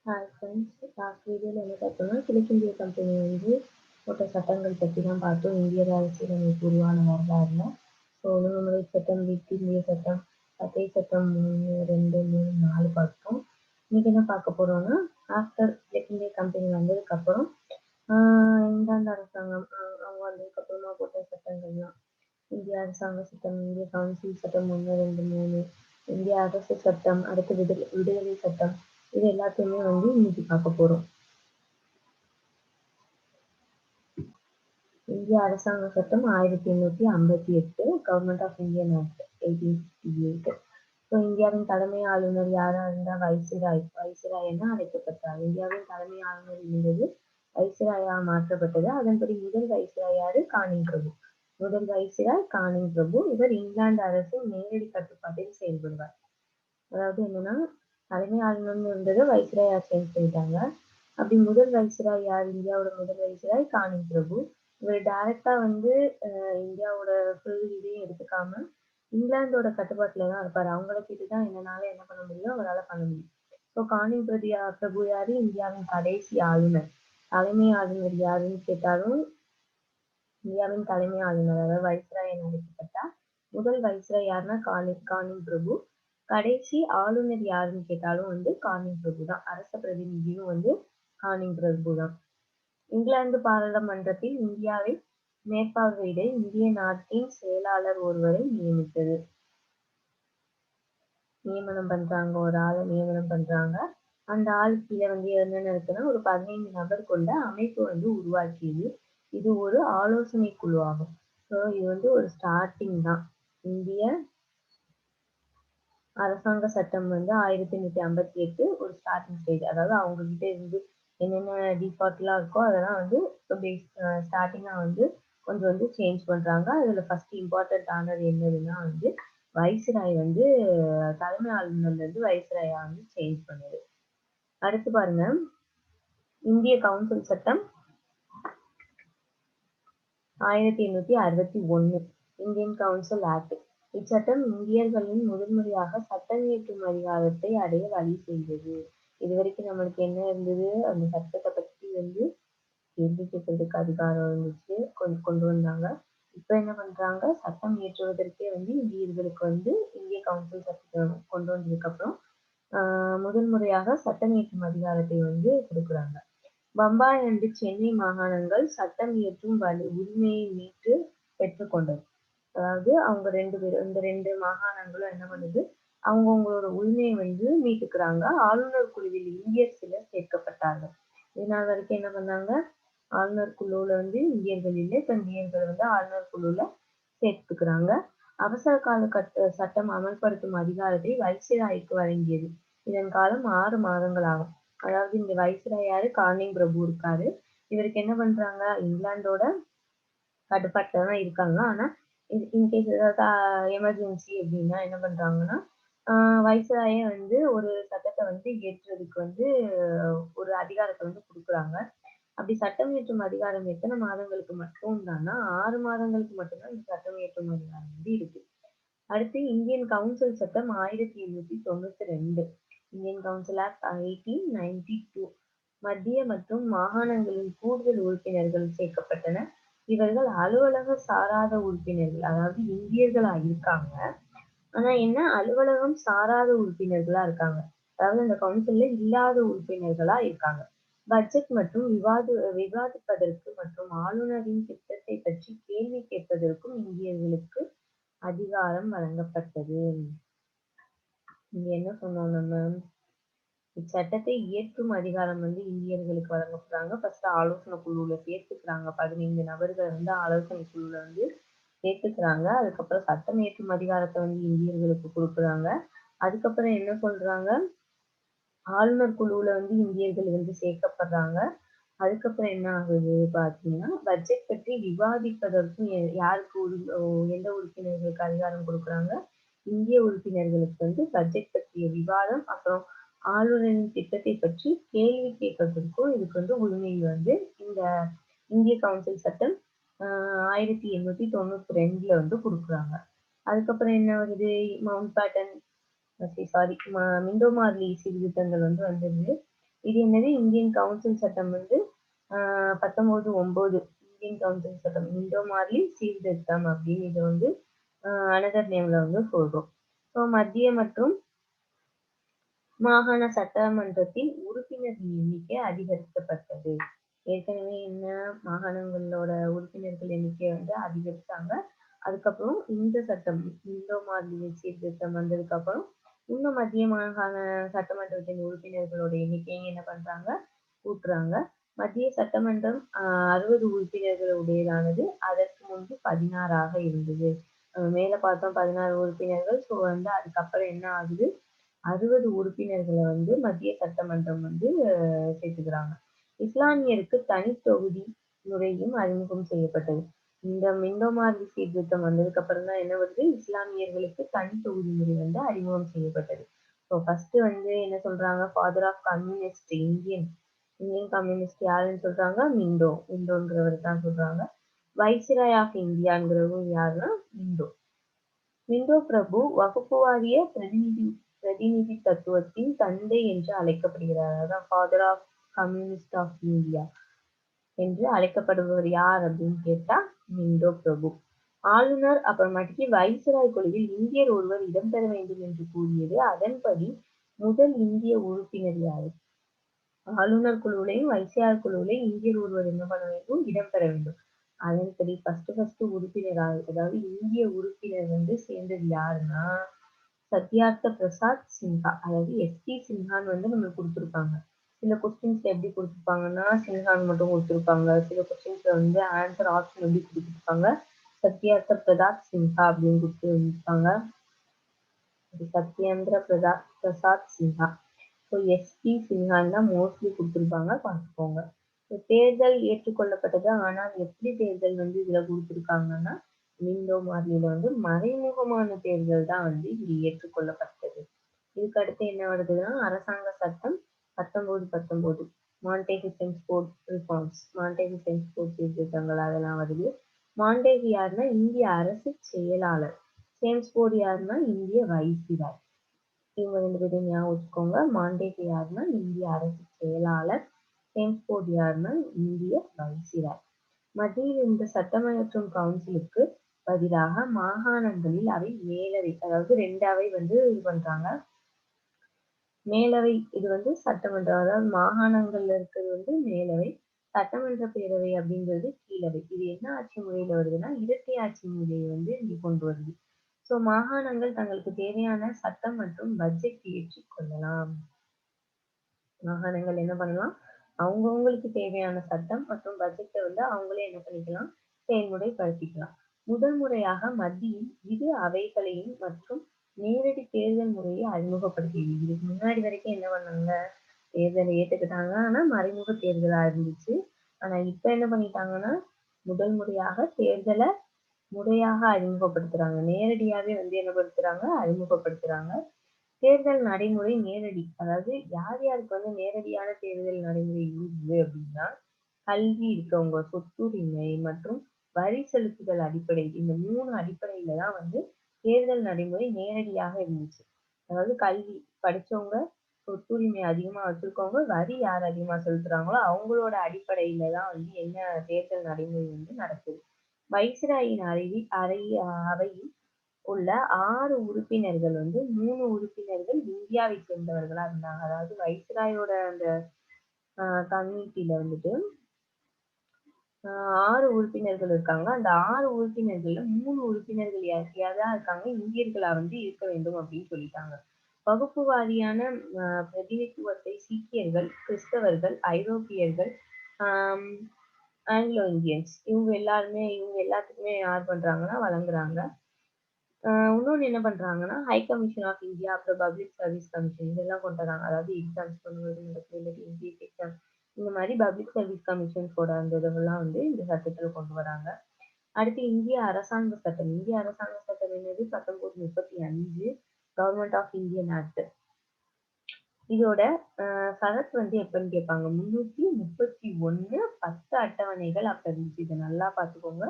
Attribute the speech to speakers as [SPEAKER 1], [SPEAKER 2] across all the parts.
[SPEAKER 1] Hi friends, last வீடியோவில் என்ன பார்த்தோம்னா கிழக்கிந்திய கம்பெனி வந்து போட்ட சட்டங்கள் பற்றி தான் பார்த்தோம். இந்திய அரசியலமைப்பு உருவான வரலாறுல. ஸோ ஒழுங்குமுறை சட்டம், வீட்டிந்திய சட்டம், பட்டை சட்டம் 3, 2, 3, 4 பார்த்தோம். இன்னைக்கு என்ன பார்க்க போறோம்னா ஆஃப்டர் கிழக்கிந்திய கம்பெனி வந்ததுக்கப்புறம் இங்கிலாந்து அரசாங்கம் அவங்க வந்ததுக்கப்புறமா போட்ட சட்டங்கள்லாம் இந்திய அரசாங்க சட்டம், இந்திய கவுன்சில் சட்டம் 1, 2, 3, இந்திய அரசு சட்டம், அடுத்து விடுதலை சட்டம், இது எல்லாத்தையுமே வந்து இன்னைக்கு பார்க்க போறோம். இந்திய அரசாங்க சட்டம் 1858, government of Indian act 1858. So இந்தியாவின் தலைமை ஆளுநர் யாரா இருந்தா வைசிராய் என அழைக்கப்பட்டார். இந்தியாவின் தலைமை ஆளுநர் இருந்தது வைசிராயா மாற்றப்பட்டது. அதன்படி முதல் வைசிராய் யாரு? கானிங் பிரபு. முதல் வைசிராய் கானிங் பிரபு. இவர் இங்கிலாந்து அரசின் நேரடி கட்டுப்பாட்டில் செயல்படுவார். அதாவது என்னன்னா, தலைமை ஆளுநர்னு இருந்தது வைசிராயா சேஞ்ச் பண்ணிட்டாங்க. அப்படி முதல் வைசிராய் யார்? இந்தியாவோட முதல் வைசிராய் கானிங் பிரபு. இவர் டைரக்டா வந்து இந்தியாவோட ஃபுல் இதையும் எடுத்துக்காம இங்கிலாந்தோட கட்டுப்பாட்டுல தான் இருப்பாரு. அவங்கள கேட்டுதான் என்னனால என்ன பண்ண முடியும், அவரால் பண்ண முடியும். ஸோ கானிங் பிரபு யாரு? இந்தியாவின் கடைசி ஆளுநர். தலைமை ஆளுநர் யாருன்னு கேட்டாலும் இந்தியாவின் தலைமை ஆளுநர், அதாவது வைஸ்ராய் என அழைக்கப்பட்டா முதல் வைஸ்ராய் யாருன்னா கானிங் பிரபு. கடைசி ஆளுநர் யாருன்னு கேட்டாலும் வந்து கானிங் பிரபு தான். அரச பிரதிநிதியும் வந்து கானிங் பிரபு தான். இங்கிலாந்து பாராளுமன்றத்தில் இந்தியாவை மேற்பார்வையிட இந்திய நாட்டின் செயலாளர் ஒருவரை நியமனம் பண்றாங்க. ஒரு ஆளை நியமனம் பண்றாங்க. அந்த ஆள் கீழே வந்து என்னென்ன இருக்குன்னா ஒரு 15 நபர் கொண்ட அமைப்பு வந்து உருவாக்கியது. இது ஒரு ஆலோசனை குழு ஆகும். ஸோ இது வந்து ஒரு ஸ்டார்டிங் தான். இந்திய அரசாங்க சட்டம் வந்து 1858 ஒரு ஸ்டார்டிங் ஸ்டேஜ். அதாவது அவங்க கிட்ட இருந்து என்னென்ன டிஃபால்ட்லாம் இருக்கோ அதெல்லாம் வந்து ஸ்டார்டிங்கா வந்து கொஞ்சம் வந்து சேஞ்ச் பண்றாங்க. அதுல ஃபர்ஸ்ட் இம்பார்ட்டன்ட் ஆனது என்னதுன்னா வந்து வைஸ்ராய் வந்து தலைமை ஆளுநர்ல இருந்து வைஸ்ராயா வந்து சேஞ்ச் பண்ணுது. அடுத்து பாருங்க, இந்திய கவுன்சில் சட்டம் 1861, இந்தியன் கவுன்சில் ஆக்ட். இச்சட்டம் இந்தியர்களின் முதன்முறையாக சட்டம் இயற்றும் அதிகாரத்தை அடைய வழி செய்தது. இதுவரைக்கும் நம்மளுக்கு என்ன இருந்தது? அந்த சட்டத்தை பத்தி வந்து கேள்வி கேட்கறதுக்கு அதிகாரம் இருந்துச்சு, கொண்டு வந்தாங்க. இப்ப என்ன பண்றாங்க? சட்டம் இயற்றுவதற்கே வந்து இந்தியர்களுக்கு வந்து இந்திய கவுன்சில் சட்டத்தை கொண்டு வந்ததுக்கு அப்புறம் முதல் முறையாக சட்டம் இயற்றும் அதிகாரத்தை வந்து கொடுக்குறாங்க. பம்பாய் அண்டு சென்னை மாகாணங்கள் சட்டம் இயற்றும் உரிமையை மீட்டு பெற்றுக்கொண்டது. அதாவது அவங்க இந்த 2 மாகாணங்களும் என்ன பண்ணுது? அவங்கவங்களோட உரிமையை வந்து மீட்டுக்கிறாங்க. ஆளுநர் குழுவில் இந்தியர் சிலர் சேர்க்கப்பட்டார்கள். இதனால் வரைக்கும் என்ன பண்ணாங்க? ஆளுநர் குழுவுல வந்து இந்தியர்கள் இல்லை. இப்ப இந்தியர்கள் வந்து ஆளுநர் குழுவுல சேர்த்துக்கிறாங்க. அவசர கால சட்டம் அமல்படுத்தும் அதிகாரத்தை வைசிராய்க்கு வழங்கியது. இதன் காலம் 6 மாதங்கள் ஆகும். அதாவது இந்த வைசிராய் யாரு? கானிங் பிரபு இருக்காரு. இவருக்கு என்ன பண்றாங்க? இங்கிலாந்தோட கட்டுப்பாட்டுல தான் இருக்காங்க. ஆனா இன்கேஸ் ஏதாவது எமர்ஜென்சி அப்படின்னா என்ன பண்றாங்கன்னா வைஸ்ராயே வந்து ஒரு சட்டத்தை வந்து இயற்றுறதுக்கு வந்து ஒரு அதிகாரத்தை வந்து கொடுக்குறாங்க. அப்படி சட்டம் இயற்றும் அதிகாரம் எத்தனை மாதங்களுக்கு மட்டும் தானா? 6 மாதங்களுக்கு மட்டும்தான் இந்த சட்டம் இயற்றும் அதிகாரம் வந்து இருக்கு. அடுத்து இந்தியன் கவுன்சில் சட்டம் 1892, இந்தியன் கவுன்சில் ஆக்ட் 1892. மத்திய மற்றும் மாகாணங்களின் கூடுதல் உறுப்பினர்கள் சேர்க்கப்பட்டனர். இவர்கள் அலுவலக சாராத உறுப்பினர்கள், அதாவது இந்தியர்களா இருக்காங்க. ஆனா என்ன, அலுவலகம் சாராத உறுப்பினர்களா இருக்காங்க. அதாவது அந்த கவுன்சில்ல இல்லாத உறுப்பினர்களா இருக்காங்க. பட்ஜெட் மற்றும் விவாதிப்பதற்கு மற்றும் ஆளுநரின் திட்டத்தை பற்றி கேள்வி கேட்பதற்கும் இந்தியர்களுக்கு அதிகாரம் வழங்கப்பட்டது. இங்க என்ன சொன்னோம் நம்ம? இச்சட்டத்தை இயற்றும் அதிகாரம் வந்து இந்தியர்களுக்கு வழங்கப்படுறாங்க. ஃபர்ஸ்ட் ஆலோசனை குழுவுல சேர்த்துக்கிறாங்க. 15 நபர்களை வந்து ஆலோசனை குழுவுல வந்து சேர்த்துக்கிறாங்க. அதுக்கப்புறம் சட்டம் இயற்றும் அதிகாரத்தை வந்து இந்தியர்களுக்கு கொடுக்குறாங்க. அதுக்கப்புறம் என்ன சொல்றாங்க? ஆளுநர் குழுவுல வந்து இந்தியர்கள் வந்து சேர்க்கப்படுறாங்க. அதுக்கப்புறம் என்ன ஆகுது பார்த்தீங்கன்னா, பட்ஜெட் பற்றி விவாதிப்பதற்கும் யாருக்கு எந்த உறுப்பினர்களுக்கு அதிகாரம் கொடுக்குறாங்க? இந்திய உறுப்பினர்களுக்கு வந்து பட்ஜெட் பற்றிய விவாதம், அப்புறம் ஆளுநரின் திட்டத்தை பற்றி கேள்வி கேட்கறதுக்கும் இதுக்கு வந்து உரிமை வந்து இந்த இந்திய கவுன்சில் சட்டம் 1892 வந்து கொடுக்குறாங்க. அதுக்கப்புறம் என்ன வருது? மவுண்ட் பேட்டன் சாரி மிண்டோமார்லி சீர்திருத்தங்கள் வந்து வந்துருது. இது என்னது இந்தியன் கவுன்சில் சட்டம் வந்து 1909 இந்தியன் கவுன்சில் சட்டம் இந்தோ மார்லி சீர்திருத்தம் அப்படின்னு இதை வந்து அனதர் நேம்ல வந்து சொல்றோம். ஸோ மத்திய மற்றும் மாகாண சட்டமன்றத்தில் உறுப்பினர்களின் எண்ணிக்கை அதிகரிக்கப்பட்டது. ஏற்கனவே என்ன மாகாணங்களோட உறுப்பினர்கள் எண்ணிக்கை வந்து அதிகரித்தாங்க. அதுக்கப்புறம் இந்த சட்டம் இந்தோ மார்லி சீர்திருத்தம் வந்ததுக்கு அப்புறம் இன்னும் மத்திய மாகாண சட்டமன்றத்தின் உறுப்பினர்களோட எண்ணிக்கையை என்ன பண்றாங்க கூட்டுறாங்க. மத்திய சட்டமன்றம் 60 உறுப்பினர்கள் உடையதானது. அதற்கு முன்பு 16ஆக இருந்தது. மேல பார்த்தோம் 16 உறுப்பினர்கள். ஸோ வந்து அதுக்கப்புறம் என்ன ஆகுது 60 உறுப்பினர்களை வந்து மத்திய சட்டமன்றம் வந்து சேர்த்துக்கிறாங்க. இஸ்லாமியருக்கு தனி தொகுதி முறையும் அறிமுகம் செய்யப்பட்டது. இந்த இந்தோ மார்லி சீர்திருத்தம் வந்ததுக்கு அப்புறம் தான் என்ன வருது இஸ்லாமியர்களுக்கு தனி தொகுதி முறை வந்து அறிமுகம் செய்யப்பட்டது. ஸோ ஃபர்ஸ்ட் வந்து என்ன சொல்றாங்க father of communist Indian communist யாருன்னு சொல்றாங்க மிண்டோங்கிறவர் தான் சொல்றாங்க. வைசிராய் ஆஃப் இந்தியாங்கிறவங்க யாருன்னா மிண்டோ பிரபு வகுப்புவாரிய பிரதிநிதித்துவத்தின் தந்தை என்று அழைக்கப்படுகிறார். அதான் father of communist of India என்று அழைக்கப்படுபவர் யார் அப்படின்னு கேட்டா மிண்டோ பிரபு. ஆளுநர் அப்புறமாட்டிக்கு வைசிராய் குழுவில் இந்தியர் ஒருவர் இடம்பெற வேண்டும் என்று கூறியது. அதன்படி முதல் இந்திய உறுப்பினர் யாரு? ஆளுநர் குழுவிலையும் வைசிராய் குழுவிலையும் இந்தியர் ஒருவர் என்ன பண்ண வேண்டும் இடம்பெற வேண்டும். அதன்படி ஃபர்ஸ்ட் உறுப்பினர் அதாவது இந்திய உறுப்பினர் வந்து சேர்ந்தது யாருன்னா சத்யார்த்த பிரசாத் சின்ஹா. அதாவது எஸ்.பி. சின்ஹான்னு வந்து நம்மளுக்கு கொடுத்துருப்பாங்க. சில கொஸ்டின்ஸ்ல எப்படி கொடுத்துருப்பாங்கன்னா சின்ஹான்னு மட்டும் கொடுத்துருப்பாங்க. சில கொஸ்டின்ஸ்ல வந்து ஆன்சர் ஆப்ஷன் எப்படி கொடுத்துருப்பாங்க சத்யார்த்த பிரதாப் சின்ஹா அப்படின்னு கொடுத்துருப்பாங்க. சத்யேந்திர பிரசாத் சின்ஹா. So S P. சின்ஹான்னு தான் மோஸ்ட்லி கொடுத்துருப்பாங்க பார்த்துக்கோங்க. தேர்தல் ஏற்றுக்கொள்ளப்பட்டது. ஆனால் எப்படி தேர்தல் வந்து இதுல கொடுத்துருக்காங்கன்னா இந்தோ மார்லில வந்து மறைமுகமான தேர்தல் தான் வந்து இது ஏற்றுக்கொள்ளப்பட்டது. இதுக்கு அடுத்து என்ன வருதுன்னா அரசாங்க சட்டம் 1919 மாண்டேகு சென்ஸ்போர்ட் ரிஃபார்ம்ஸ் சீர்திருத்தங்கள் அதெல்லாம் வருது. மாண்டேகு யாருன்னா இந்திய அரசு செயலாளர். சென்ஸ்போர்ட் யாருன்னா இந்திய வைசிராய். இவங்க 2 பேரையும் ஞாபகம் வச்சுக்கோங்க. மாண்டேகு யாருன்னா இந்திய அரசு செயலாளர். சென்ஸ்போர்ட் யாருன்னா இந்திய வைசிராய். மத்தியில் இருந்த சட்டமன்றம் கவுன்சிலுக்கு பதிலாக மாகாணங்களில் அவை மேலவை அதாவது 2 அவை வந்து இது பண்றாங்க. மேலவை இது வந்து சட்டமன்றம் அதாவது மாகாணங்கள்ல இருக்கிறது வந்து மேலவை. சட்டமன்ற பேரவை அப்படிங்கிறது கீழவை. இது என்ன ஆட்சி முறையில வருதுன்னா இரட்டை ஆட்சி முறையை வந்து இங்க கொண்டு வருது. ஸோ மாகாணங்கள் தங்களுக்கு தேவையான சட்டம் மற்றும் பட்ஜெட் இயற்றிக் கொள்ளலாம். மாகாணங்கள் என்ன பண்ணலாம் அவங்கவுங்களுக்கு தேவையான சட்டம் மற்றும் பட்ஜெட்டை வந்து அவங்களே என்ன பண்ணிக்கலாம் செயல்முறைப்படுத்திக்கலாம். முதல் முறையாக மத்தியில் இரு அவைகளையும் மற்றும் நேரடி தேர்தல் முறையை அறிமுகப்படுத்தியது. இதுக்கு முன்னாடி வரைக்கும் என்ன பண்ணாங்க தேர்தலை ஏற்றுக்கிட்டாங்க. ஆனா மறைமுக தேர்தலா இருந்துச்சு. ஆனா இப்ப என்ன பண்ணிட்டாங்கன்னா முதல் முறையாக தேர்தலை முறையாக அறிமுகப்படுத்துறாங்க. நேரடியாவே வந்து என்ன படுத்துறாங்க அறிமுகப்படுத்துறாங்க. தேர்தல் நடைமுறை நேரடி. அதாவது யார் யாருக்கு வந்து நேரடியான தேர்தல் நடைமுறை இருக்குது அப்படின்னா கல்வி இருக்கவங்க, சொத்துரிமை மற்றும் வரி செலுத்துதல் அடிப்படை இந்த 3 அடிப்படையில தான் வந்து தேர்தல் நடைமுறை நேரடியாக இருந்துச்சு. அதாவது கல்வி படிச்சவங்க, சொத்துரிமை அதிகமா வச்சிருக்கவங்க, வரி யார் அதிகமா செலுத்துறாங்களோ அவங்களோட அடிப்படையில தான் வந்து என்ன தேர்தல் நடைமுறை வந்து நடக்குது. வைசிராயின் அவையில் உள்ள 6 உறுப்பினர்கள் வந்து 3 உறுப்பினர்கள் இந்தியாவை சேர்ந்தவர்களா இருந்தாங்க. அதாவது வைசிராயோட அந்த கம்யூனிட்டில வந்துட்டு 6 உறுப்பினர்கள் இருக்காங்க. அந்த 6 உறுப்பினர்கள்ல 3 உறுப்பினர்கள் யாரா இருக்காங்க இந்தியர்களா வந்து இருக்க வேண்டும் அப்படின்னு சொல்லிட்டாங்க. வகுப்பு வாரியான பிரதிநிதித்துவத்தை சீக்கியர்கள், கிறிஸ்தவர்கள், ஐரோப்பியர்கள், ஆஹ் ஆங்கிலோ இந்தியன்ஸ் இவங்க எல்லாத்துக்குமே யார் பண்றாங்கன்னா வழங்குறாங்க. இன்னொன்னு என்ன பண்றாங்கன்னா ஹை கமிஷன் ஆஃப் இந்தியா அப்புறம் பப்ளிக் சர்வீஸ் கமிஷன் இதெல்லாம் கொண்டு வராங்க. அதாவது எக்ஸாம்ஸ் எக்ஸாம் இந்த மாதிரி பப்ளிக் சர்வீஸ் கமிஷன்ஸோட அந்த இதெல்லாம் வந்து இந்த சட்டத்துல கொண்டு வராங்க. அடுத்து இந்திய அரசாங்க சட்டம். இந்திய அரசாங்க சட்டம் என்னது 1935 கவர்மெண்ட் ஆஃப் இந்தியன் ஆக்ட். இதோட சரத் வந்து எப்பன்னு கேட்பாங்க 331 10 அட்டவணைகள் அப்ப இருந்துச்சு. இதை நல்லா பார்த்துக்கோங்க.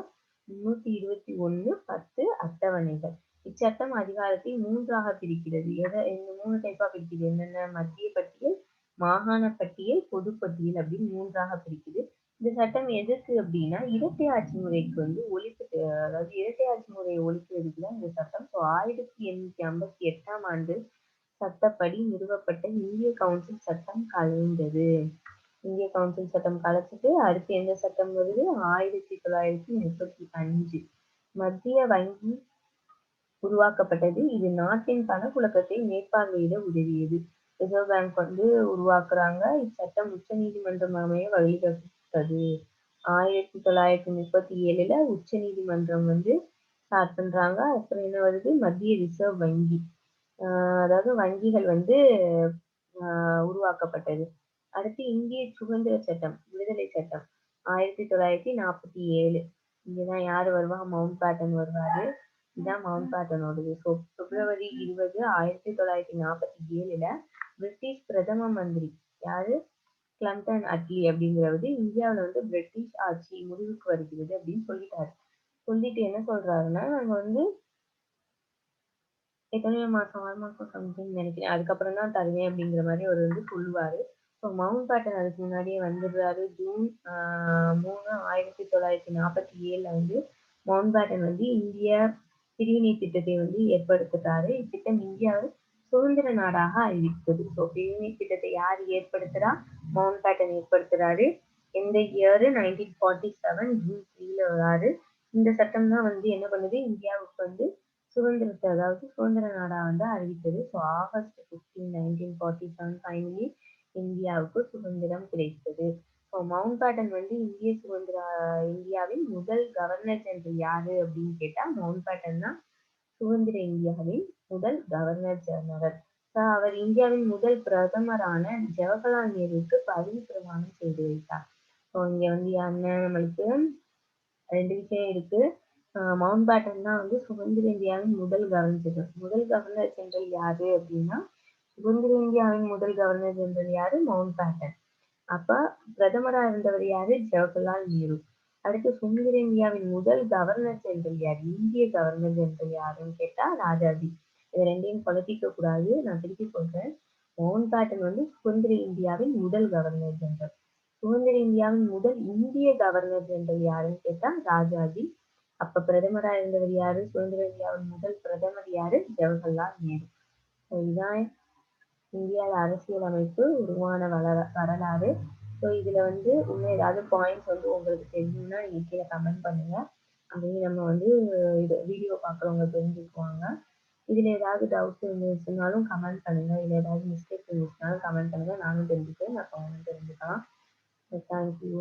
[SPEAKER 1] 321 10 அட்டவணைகள். இச்சட்டம் அதிகாரத்தை 3ஆக பிரிக்கிறது. இந்த 3 டைப்பா பிரிக்குது. என்னென்ன மத்திய பட்டியல், மாகாண பட்டியல், பொதுப்பட்டியல் அப்படின்னு 3ஆக பிரிக்குது. இந்த சட்டம் எதுக்கு அப்படின்னா, இரட்டை ஆட்சி முறைக்கு வந்து அதாவது இரட்டை ஆட்சி முறையை ஒழிக்கிறதுக்கு தான் இந்த சட்டம். 1858ஆம் ஆண்டு சட்டப்படி நிறுவப்பட்ட இந்திய கவுன்சில் சட்டம் கலைந்தது. இந்திய கவுன்சில் சட்டம் கலைச்சிட்டு அடுத்து எந்த சட்டம் வருது? 1935 மத்திய வங்கி உருவாக்கப்பட்டது. இது நாட்டின் பணப்புழக்கத்தை மேற்பார்வையிட உதவியது. ரிசர்வ் பேங்க் வந்து உருவாக்குறாங்க. இச்சட்டம் உச்ச நீதிமன்றம் அமைய வழிவகுத்தது. 1937ல உச்ச நீதிமன்றம் வந்து ஸ்டார்ட் பண்றாங்க. அப்புறம் என்ன வருது? மத்திய ரிசர்வ் வங்கி. அதாவது வங்கிகள் வந்து உருவாக்கப்பட்டது. அடுத்து இந்திய சுதந்திர சட்டம், விடுதலை சட்டம் 1947. இங்கதான் யாரு வருவா? மவுண்ட் பேட்டன் வருவாரு. இதான் மவுண்ட் பேட்டனோடது. பிப்ரவரி 20, 1947ல பிரிட்டிஷ் பிரதம மந்திரி யாரு? கிளம்டன் அட்லி அப்படிங்கிறவர் இந்தியாவுல வந்து பிரிட்டிஷ் ஆட்சி முடிவுக்கு வருகிறது அப்படின்னு சொல்லிட்டாரு. சொல்லிட்டு என்ன சொல்றாருன்னா, நாங்க வந்து எத்தனையோ மாசம், 6 மாசம் சம்திங் நினைக்கிறேன். அதுக்கப்புறம் தான் தருவேன் அப்படிங்கிற மாதிரி அவர் வந்து சொல்லுவாரு. ஸோ மவுண்ட் பேட்டன் அதுக்கு முன்னாடியே வந்துடுறாரு. ஜூன் 3, 1947ல வந்து மவுண்ட் பேட்டன் வந்து இந்திய பிரிவினை திட்டத்தை வந்து ஏற்படுத்துறாரு. இத்திட்டம் இந்தியாவை சுதந்திர நாடாக அறிவித்தது. ஸோ பிரிவினை திட்டத்தை யார் ஏற்படுத்துறா? Mount pattern ஏற்படுத்துறாரு. எந்த இயர்? 1947 ஜூன் 3ல வராரு. இந்த சட்டம் தான் வந்து என்ன பண்ணுது? இந்தியாவுக்கு வந்து சுதந்திரத்தை, அதாவது சுதந்திர நாடா வந்து அறிவித்தது. ஸோ ஆகஸ்ட் 15, 1947 ஃபைனலி இந்தியாவுக்கு சுதந்திரம் கிடைத்தது. ஸோ மவுண்ட் பேட்டன் வந்து இந்தியாவின் முதல் கவர்னர் ஜெனரல் யாரு அப்படின்னு கேட்டா மவுண்ட் பேட்டன் தான் சுதந்திர இந்தியாவின் முதல் கவர்னர் ஜெனரல். அவர் இந்தியாவின் முதல் பிரதமரான ஜவஹர்லால் நேருவுக்கு பதவி பிரமாணம் செய்து வைத்தார். ஸோ இங்க வந்து யாருன்னா நம்மளுக்கு 2 விஷயம் இருக்கு. மவுண்ட் பேட்டன் தான் வந்து சுதந்திர இந்தியாவின் முதல் கவர்னர் ஜெனரல் யாரு அப்படின்னா, சுதந்திர இந்தியாவின் முதல் கவர்னர் ஜெனரல் யாரு? Mountbatten. அப்ப பிரதமரா இருந்தவர் யாரு? ஜவஹர்லால் நேரு. அடுத்து சுதந்திர இந்தியாவின் முதல் கவர்னர் ஜெனரல் யாரு? இந்திய கவர்னர் ஜெனரல் யாருன்னு கேட்டா ராஜாஜி. இது ரெண்டையும் குழப்பிக்க கூடாது. நான் திருப்பி சொல்றேன். மவுண்ட் பேட்டன் வந்து சுதந்திர இந்தியாவின் முதல் கவர்னர் ஜெனரல். சுதந்திர இந்தியாவின் முதல் இந்திய கவர்னர் ஜெனரல் யாருன்னு கேட்டா ராஜாஜி. அப்ப பிரதமரா இருந்தவர் யாரு? சுதந்திர இந்தியாவின் முதல் பிரதமர் யாரு? ஜவஹர்லால் நேரு. இதுதான் இந்தியால அரசியலமைப்பு உருவான வரலாறு. ஸோ இதுல வந்து இன்னும் ஏதாவது பாயிண்ட்ஸ் வந்து உங்களுக்கு தெரியும்னா நீங்க கீழே கமெண்ட் பண்ணுங்க. அதையும் நம்ம வந்து இது வீடியோ பார்க்குறவங்க தெரிஞ்சுக்குவாங்க. இதுல ஏதாவது டவுட் இருந்துச்சுனாலும் கமெண்ட் பண்ணுங்க. இல்ல ஏதாவது மிஸ்டேக் இருந்துச்சுனாலும் கமெண்ட் பண்ணுங்க. நானும் தெரிஞ்சுக்கிறேன். மற்றவங்களும் தெரிஞ்சுக்கலாம். தேங்க்யூ.